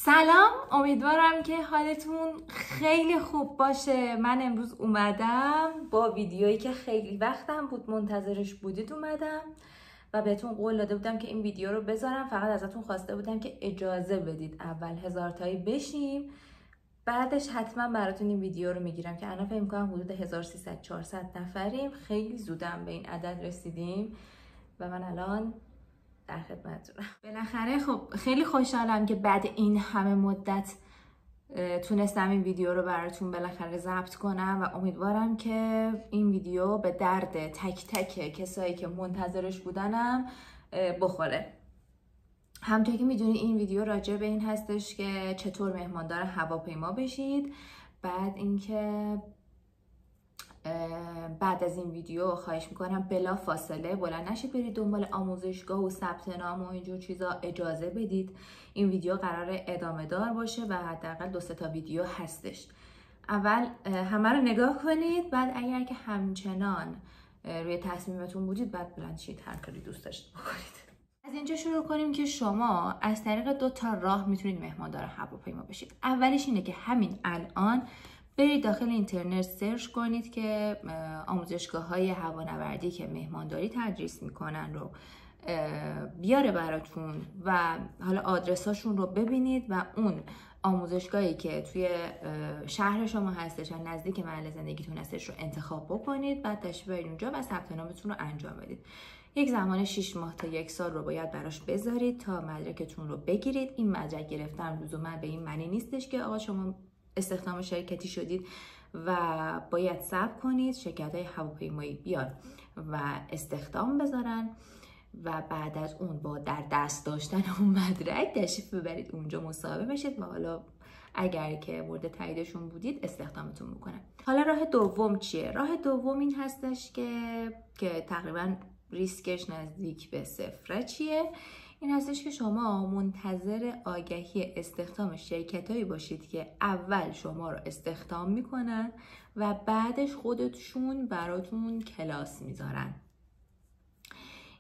سلام، امیدوارم که حالتون خیلی خوب باشه. من امروز اومدم با ویدیویی که خیلی وقتم بود منتظرش بودید اومدم و بهتون قول داده بودم که این ویدیو رو بذارم. فقط ازتون خواسته بودم که اجازه بدید اول 1000 تایی بشیم، بعدش حتما براتون این ویدیو رو میگیرم که الان فکر می‌کنم حدود 1300-400 نفریم. خیلی زودم به این عدد رسیدیم و من الان در خدمتتونم. بالاخره خب خیلی خوشحالم که بعد این همه مدت تونستم این ویدیو رو براتون بالاخره ضبط کنم و امیدوارم که این ویدیو به درد تک تک کسایی که منتظرش بودنم بخوره. همونطور که میدونید این ویدیو راجع به این هستش که چطور مهماندار هواپیما بشید. بعد اینکه بعد از این ویدیو خواهش میکنم بلا فاصله بلند نشید برید دنبال آموزشگاه و ثبت نام و اینجور چیزا، اجازه بدید. این ویدیو قراره ادامه دار باشه و حداقل 2-3 تا ویدیو هستش. اول همه رو نگاه کنید، بعد اگر که همچنان روی تصمیمتون بودید بعد بلند شید هر کاری دوست داشتید بکنید. از اینجا شروع کنیم که شما از طریق 2 تا راه میتونید مهماندار هواپیما بشید. اولش اینه که همین الان برید داخل اینترنت سرچ کنید که آموزشگاه‌های هوانوردی که مهمانداری تدریس میکنن رو بیاره براتون و حالا آدرساشون رو ببینید و اون آموزشگاهی که توی شهر شما هستش و نزدیک محل زندگیتون هستش رو انتخاب بکنید. بعد تشریف برید اونجا و ثبت نامتون رو انجام بدید. یک زمان 6 ماه تا 1 سال رو باید براش بذارید تا مدرکتون رو بگیرید. این مدرک گرفتن لزوما به این معنی نیستش که آقا شما استخدام شرکتی شدید و باید صبر کنید شرکت‌های هواپیمایی بیان و استخدام بذارن و بعد از اون با در دست داشتن اون مدرک تشریف ببرید اونجا مصاحبه بشید و حالا اگر که مورد تاییدشون بودید استخدامتون میکنن. حالا راه دوم چیه؟ راه دوم این هستش که تقریبا ریسکش نزدیک به صفره. چیه؟ این هستش که شما منتظر آگهی استخدام شرکتایی باشید که اول شما رو استخدام میکنن و بعدش خودشون براتون کلاس میذارن.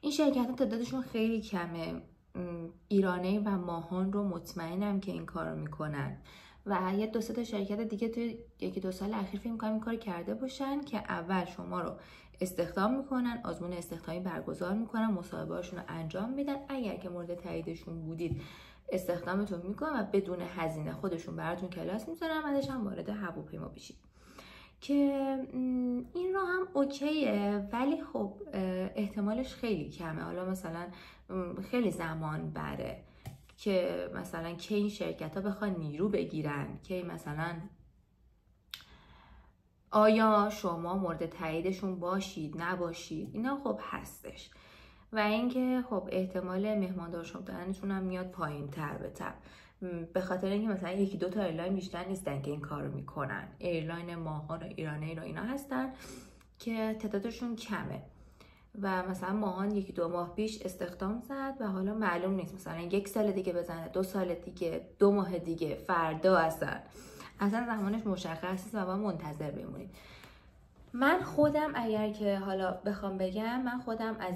این شرکت ها تعدادشون خیلی کمه. ایرانی و ماهان رو مطمئنم که این کار رو میکنن و یه 2-3 تا شرکت دیگه توی 1-2 سال اخیر فکر می‌کنم این کار کرده باشن که اول شما رو استخدام میکنن، آزمون استخدامی برگزار میکنن، مصاحبه‌هاشون رو انجام میدن. اگر که مورد تاییدشون بودید استخدامتون میکنن و بدون هزینه خودشون براتون کلاس میذارن، بعدش هم وارد هواپیما بشید. که این رو هم اوکیه ولی خب احتمالش خیلی کمه. حالا مثلا خیلی زمان بره که مثلا که این شرکت ها بخوان نیرو بگیرن، که مثلا آیا شما مورد تاییدشون باشید نباشید، اینا خب هستش. و اینکه خب احتمال مهماندار شدنتون هم میاد پایین تر به تر، به خاطر اینکه مثلا 1-2 تا ایرلاین بیشتر نیستن که این کارو میکنن. ایرلاین ماهان و ایرانی رو اینا هستن که تعدادشون کمه و مثلا ماهان 1-2 ماه پیش استخدام زد و حالا معلوم نیست مثلا 1 سال دیگه بزنه، 2 سال دیگه، 2 ماه دیگه، فردا اصلا زمانش مشخص نیست و باید منتظر بمونید. من خودم اگر که حالا بخوام بگم، من خودم از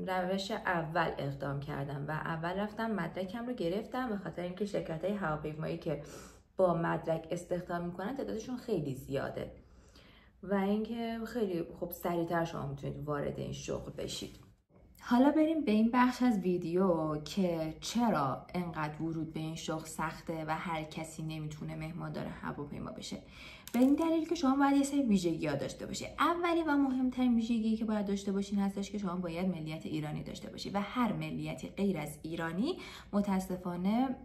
روش اول اقدام کردم و اول رفتم مدرکم رو گرفتم، به خاطر اینکه شرکت‌های هواپیمایی که با مدرک استخدام میکنن تعدادشون خیلی زیاده و اینکه خیلی خب سریعتر شما میتونید وارد این شغل بشید. حالا بریم به این بخش از ویدیو که چرا انقدر ورود به این شغل سخته و هر کسی نمیتونه مهماندار هواپیما بشه. به این دلیل که شما باید یه سری ویژگی‌ها داشته باشید. اولی و مهمترین ویژگی که باید داشته باشین هستش که شما باید ملیت ایرانی داشته باشید و هر ملیتی غیر از ایرانی متاسفانه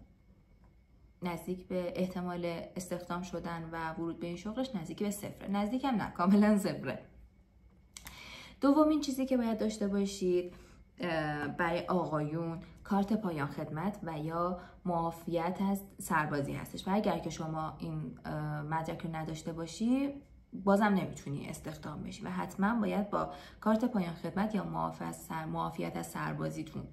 نزدیک به احتمال استخدام شدن و ورود به این شغلش نزدیک به صفره. نزدیک هم نه، کاملا صفره. دومین چیزی که باید داشته باشید برای آقایون کارت پایان خدمت و یا معافیت از سربازی هستش و اگر که شما این مدرک رو نداشته باشی بازم نمیتونی استخدام بشی و حتما باید با کارت پایان خدمت یا معافیت از سربازیتون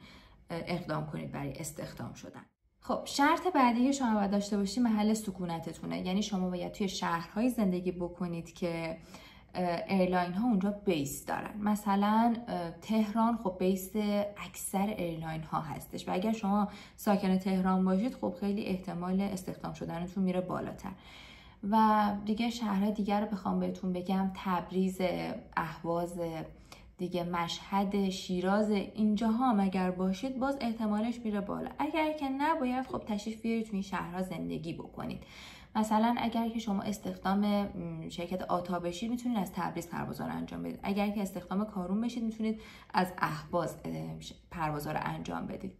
اقدام کنید برای استخدام شدن. خب شرط بعدی که شما باید داشته باشی محل سکونتتونه، یعنی شما باید توی شهرهای زندگی بکنید که ایرلاین ها اونجا بیس دارن. مثلا تهران خب بیس اکثر ایرلاین ها هستش و اگر شما ساکن تهران باشید خب خیلی احتمال استخدام شدنتون میره بالاتر. و دیگه شهرهای دیگر رو بخوام بهتون بگم، تبریز، اهواز، دیگه مشهد، شیراز، اینجاها هم اگر باشید باز احتمالش میره بالا. اگر که نباید خب تشریف بیارید تو این شهرها زندگی بکنید. مثلا اگر که شما استخدام شرکت آتا بشید میتونید از تبریز پروازها رو انجام بدید. اگر که استخدام کارون بشید میتونید از اهواز پروازها رو انجام بدید.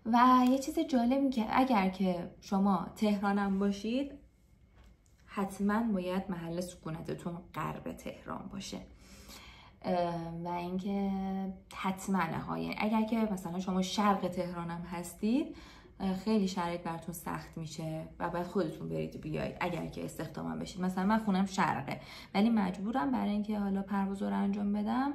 و یه چیز جالبی که اگر که شما تهرانم باشید حتما باید محل سکونتتون غرب تهران باشه. و اینکه حتما یعنی اگر که مثلا شما شرق تهرانم هستید خیلی شرایط براتون سخت میشه و باید خودتون برید بیاید اگر که استخدامم بشید. مثلا من خونم شرقه ولی مجبورم برای اینکه حالا پرواز رو انجام بدم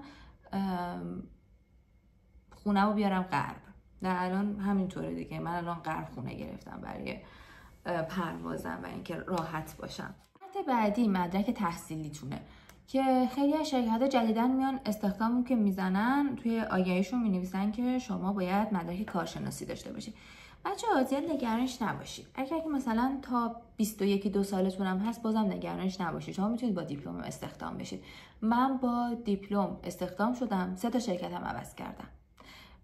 خونه رو بیارم غرب. نه الان همینطوره دیگه، من الان غرب خونه گرفتم برای پروازم و اینکه راحت باشم. شرط بعدی مدرک تحصیلیتونه که خیلی از شرکت‌ها جدیداً میان استخدامو که میزنن توی آگهیشون مینویسن که شما باید مدرک کارشناسی داشته باشید. بچه‌ها زیاد نگرانش نباشید. اگر که مثلا تا 21-2 سالتون هم هست بازم نگرانش نباشید. شما میتونید با دیپلم استخدام بشید. من با دیپلم استخدام شدم، 3 تا شرکت هم عوض کردم.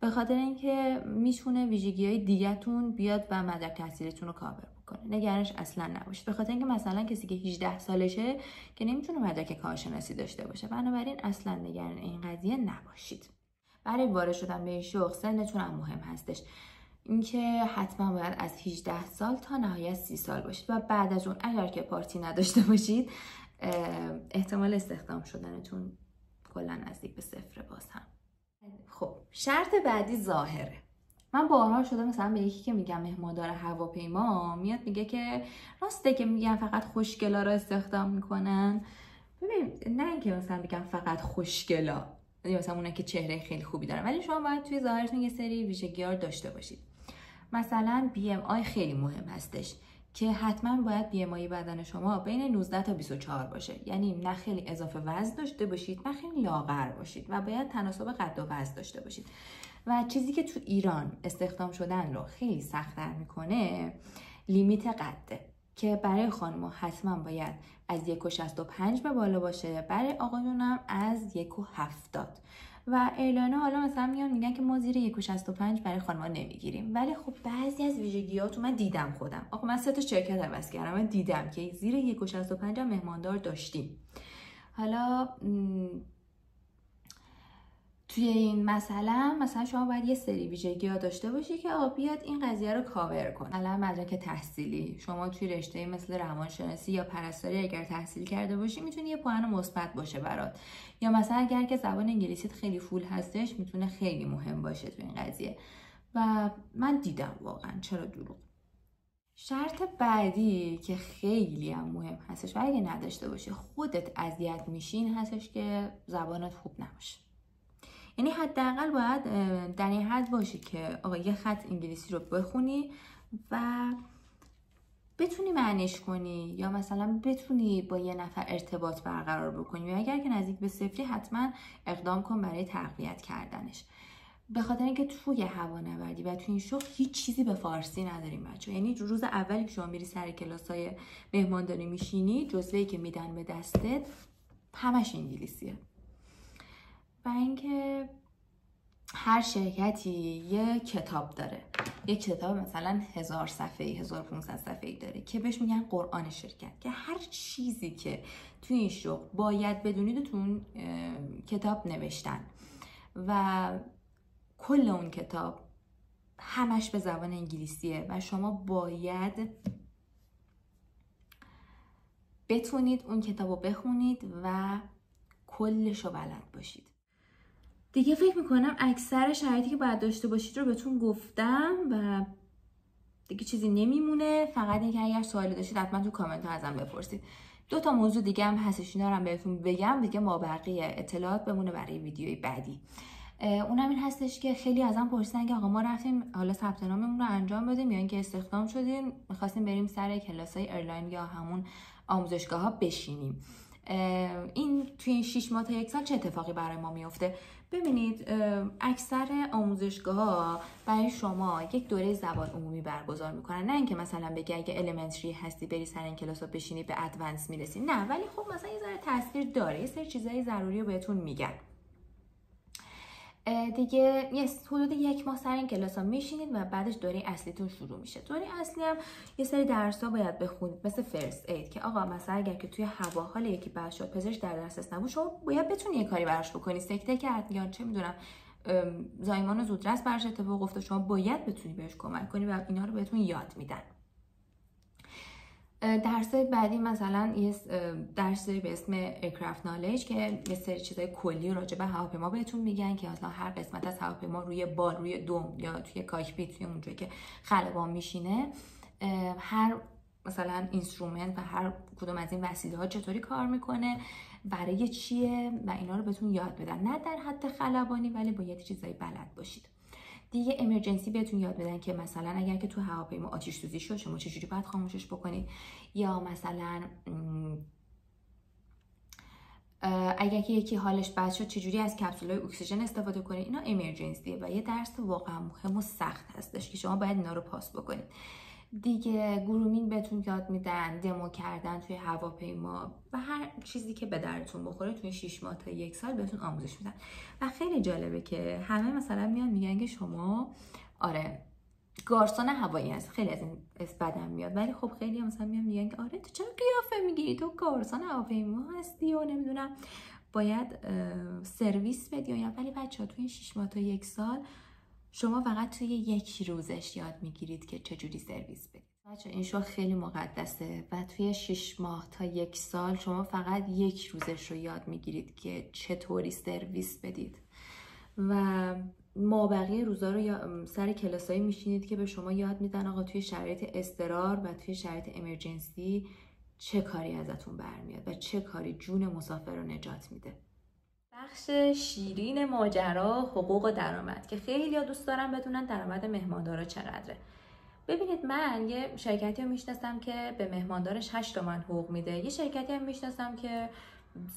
به خاطر اینکه میتونه ویژگی‌های دیگه‌تون بیاد و مدرک تحصیلیتون رو کاور کنه. نگرانش اصلا نباشید. به خاطر اینکه مثلا کسی که 18 سالشه که نمیتونه مدرک کارشناسی داشته باشه. بنابراین اصلا نگران این قضیه نباشید. برای وارد شدن به این شغل سنتون هم مهم هستش. اینکه حتما باید از 18 سال تا نهایت 30 سال باشید و بعد از اون اگر که پارتی نداشته باشید احتمال استخدام شدنتون کلا نزدیک به صفر باز هم. خب شرط بعدی ظاهره. من بارها شده مثلا به یکی که میگم مهماندار هواپیما میاد میگه که راسته که میگن فقط خوشگلا رو استخدام میکنن. ببین نه اینکه مثلا بگم فقط خوشگلا، مثلا اونایی که چهره خیلی خوبی دارن، ولی شما باید توی ظاهرتون یه سری ویژگی‌ها داشته باشید. مثلا BMI خیلی مهم هستش که حتما باید BMI بدن شما بین 19 تا 24 باشه. یعنی نه خیلی اضافه وزن داشته باشید نه خیلی لاغر باشید و باید تناسب قد و وزن داشته باشید. و چیزی که تو ایران استخدام شدن رو خیلی سخت‌تر میکنه لیمیت قده که برای خانم‌ها حتما باید از 1.65 به بالا باشه، برای آقایون هم از 1.70. و ایرلاین‌ها حالا مثلا میگن که ما زیر 1.65 برای خانم‌ها نمیگیریم، ولی خب بعضی از ویژگی‌هاتو من دیدم خودم. آقا من 3 تا شرکت عوض کردم، من دیدم که زیر 1.65 هم مهماندار داشتیم. حالا توی این مثلا شما باید یه سری ویژگی‌ها داشته باشی که بیاد این قضیه رو کاور کنه. مثلا مدرک تحصیلی، شما توی رشته مثل روانشناسی یا پرستاری اگر تحصیل کرده باشی میتونه یه پوان مثبت باشه برات. یا مثلا اگر که زبان انگلیسیت خیلی فول هستش میتونه خیلی مهم باشه توی این قضیه. و من دیدم واقعا، چرا دروغ. شرط بعدی که خیلی هم مهم هستش و اگه نداشته باشی خودت اذیت میشین هستش که زبانت خوب نباشه. یعنی حداقل باید در این حد باشی که آقا یه خط انگلیسی رو بخونی و بتونی معنیش کنی یا مثلا بتونی با یه نفر ارتباط برقرار بکنی و اگر که نزدیک به صفری حتما اقدام کن برای تقویت کردنش. به خاطر اینکه توی هوانوردی و توی این شغل هیچ چیزی به فارسی نداریم بچه‌ها. یعنی روز اولی که شما میری سر کلاسای مهمانداری میشینی جزوه‌ای که میدن به دستت همش انگلیسیه. و اینکه هر شرکتی یه کتاب داره، یه کتاب مثلا 1000 صفحه‌ای 1500 صفحه‌ای داره که بهش میگن قرآن شرکت، که هر چیزی که توی این شغل باید بدونید تو اون کتاب نوشتن و کل اون کتاب همش به زبان انگلیسیه و شما باید بتونید اون کتاب رو بخونید و کلش رو بلد باشید. دیگه فکر میکنم اکثر شرایطی که باید داشته باشید رو بهتون گفتم و دیگه چیزی نمیمونه. فقط اینکه اگر سوالی داشتید حتما تو کامنت ها ازم بپرسید. 2 تا موضوع دیگه هم هستش، اینا رو هم بهتون بگم دیگه، ما بقیه اطلاعات بمونه برای ویدیوی بعدی. اونم این هستش که خیلی ازم پرسیدن که آقا ما رفتیم حالا ثبت ناممون رو انجام بدیم یا اینکه استخدام شدیم می‌خواستیم بریم سر کلاسای ایرلاین یا همون آموزشگاه‌ها بشینیم. این توی 6 ماه تا 1 سال چه اتفاقی برای ما میفته؟ ببینید اکثر آموزشگاه‌ها برای شما یک دوره زبان عمومی برگزار میکنن، نه اینکه مثلا بگی اگه الیمنتری هستی بری سر این کلاس ها بشینی به ادوانس میرسی، نه، ولی خب مثلا یه ذره تاثیر داره، یه سری چیزای ضروری رو بهتون میگن. دیگه حدود 1 ماه سر این کلاس ها میشینید و بعدش دوره اصلیتون شروع میشه. دوره اصلی هم یه سری درس ها باید بخونید، مثل فرست اید که آقا مثلا اگر که توی هوا حال یکی بد شد، پزشک در دسترس نبود، شما باید بتونی یه کاری براش بکنی. سکته کرد یا چه میدونم زایمان زودرس براش اتفاق افتاد، شما باید بتونی بهش کمک کنی و اینا رو بهتون یاد میدن. درس بعدی مثلا یه درس داری به اسم ایرکرافت نالج که یه سری چیزای کلی راجع به هواپیما بهتون میگن که مثلا هر قسمت از هواپیما روی بال، روی دوم یا توی کاکپیت، توی اونجایی که خلبان میشینه، هر مثلا اینسترومنت و هر کدوم از این وسیله ها چطوری کار میکنه، برای چیه و اینا رو بهتون یاد بدن، نه در حد خلبانی ولی باید چیزایی بلد باشید. دیگه امرجنسی بهتون یاد بدن که مثلا اگر که تو هواپیما آتش سوزی شد شما چجوری باید خاموشش بکنید، یا مثلا اگر که یکی حالش بد شد چجوری از کپسول‌های اکسیژن استفاده کنید. اینا امرجنسیه و یه درس واقعا مهم و سخت هستش که شما باید اینا رو پاس بکنید. دیگه گرومینگ بهتون یاد میدن، دمو کردن توی هواپیما و هر چیزی که به درتون بخوره توی 6 ماه تا 1 سال بهتون آموزش میدن. و خیلی جالبه که همه مثلا میان میگن که شما آره گارسون هوایی هست، خیلی از این بدم میاد، ولی خب خیلی هم مثلا میان میگن که آره تو چرا قیافه میگیری، تو گارسون هواپیما هستی و نمیدونم باید سرویس بدی. ولی بچه‌ها توی 6 ماه تا 1 سال شما فقط توی 1 روزش یاد میگیرید که چجوری سرویس بدید. بچه این شغل خیلی مقدسه و توی 6 ماه تا 1 سال شما فقط 1 روزش رو یاد میگیرید که چطوری سرویس بدید و ما بقیه روزا رو سر کلاسایی میشینید که به شما یاد میدن آقا توی شرایط اضطرار و توی شرایط امرجنسی چه کاری ازتون برمیاد و چه کاری جون مسافر رو نجات میده. بخش شیرین ماجرا، حقوق و درآمد، که خیلی ها دوست دارن بدونن درآمد مهماندارا چقدره. ببینید من یه شرکتی رو میشناسم که به مهماندارش 8 تومن حقوق میده، یه شرکتی هم میشناسم که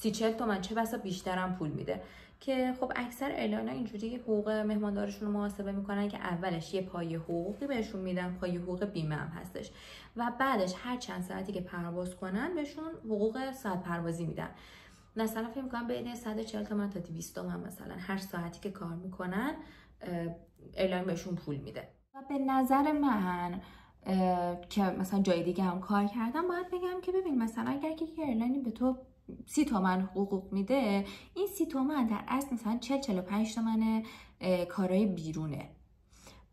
30-40 تومن چه بسا بیشترم پول میده، که خب اکثر اعلان‌ها اینجوری حقوق مهماندارشون رو محاسبه میکنن که اولش یه پای حقوقی بهشون میدن، پای حقوق بیمه هم هستش، و بعدش هر چند ساعتی که پرواز کنن بهشون حقوق ساعت پروازی میدن. مثلا فکر میکنم بین 140 تومن تا 200 تومن مثلا هر ساعتی که کار میکنن اعلان بهشون پول میده. و به نظر من که مثلا جای دیگه هم کار کردم باید بگم که ببین مثلا اگر که یه اعلانی به تو 30 تومن حقوق میده، این 30 تومن در اصل مثلا 40-45 تومن کارهای بیرونه.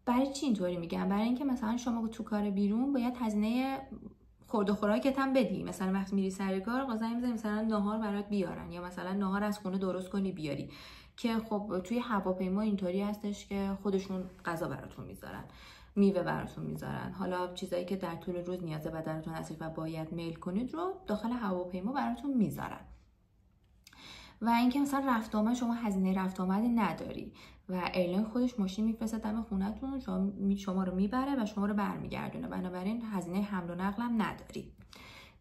برای چی اینطوری میگم؟ برای اینکه مثلا شما تو کار بیرون باید هزینه خورد و خوراکت هم بدی، مثلا وقتی میری سر کار قضا میذاری مثلا ناهار برات بیارن، یا مثلا ناهار از خونه درست کنی بیاری، که خب توی هواپیما اینطوری هستش که خودشون غذا براتون میذارن، میوه براتون میذارن، حالا چیزایی که در طول روز نیاز بدنتون هست و باید میل کنید رو داخل هواپیما براتون میذارن. و اینکه مثلا رفت آمد شما هزینه رفت آمدی نداری و ایرلاین خودش ماشین میفرسته دم خونه‌تون، شما رو میبره و شما رو برمیگردونه، بنابراین هزینه حمل و نقل هم نداری.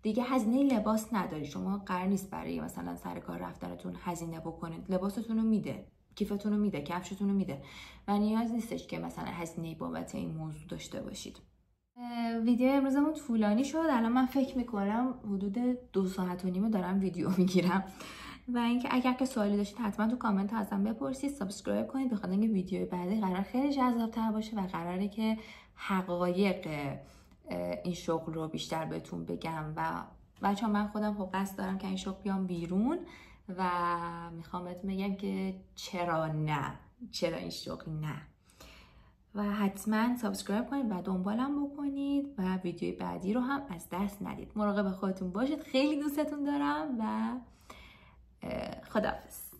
دیگه هزینه لباس نداری، شما قرار نیست برای مثلا سر کار رفتنتون هزینه بکنید، لباستون رو میده، کیفتون رو میده، کفشتون رو میده و نیاز نیستش که مثلا هزینه بابت این موضوع داشته باشید. ویدیو امروزمون طولانی شد، الان من فکر میکنم حدود 2.5 ساعت دارم ویدیو میگیرم. و اینکه اگر که سوالی داشتید حتما تو کامنت ازم بپرسید، سابسکرایب کنید بخاطر اینکه ویدیو بعدی قرار خیلی جذاب‌تر باشه و قراره که حقایق این شغل رو بیشتر بهتون بگم. و بچه‌ها من خودم خب قصد دارم که این شغل بیام بیرون و میخوام بهتون بگم که چرا این شغل نه. و حتما سابسکرایب کنید و دنبالم بکنید و ویدیوی بعدی رو هم از دست ندید. مراقب خودتون باشید، خیلی دوستتون دارم و خداحافظ.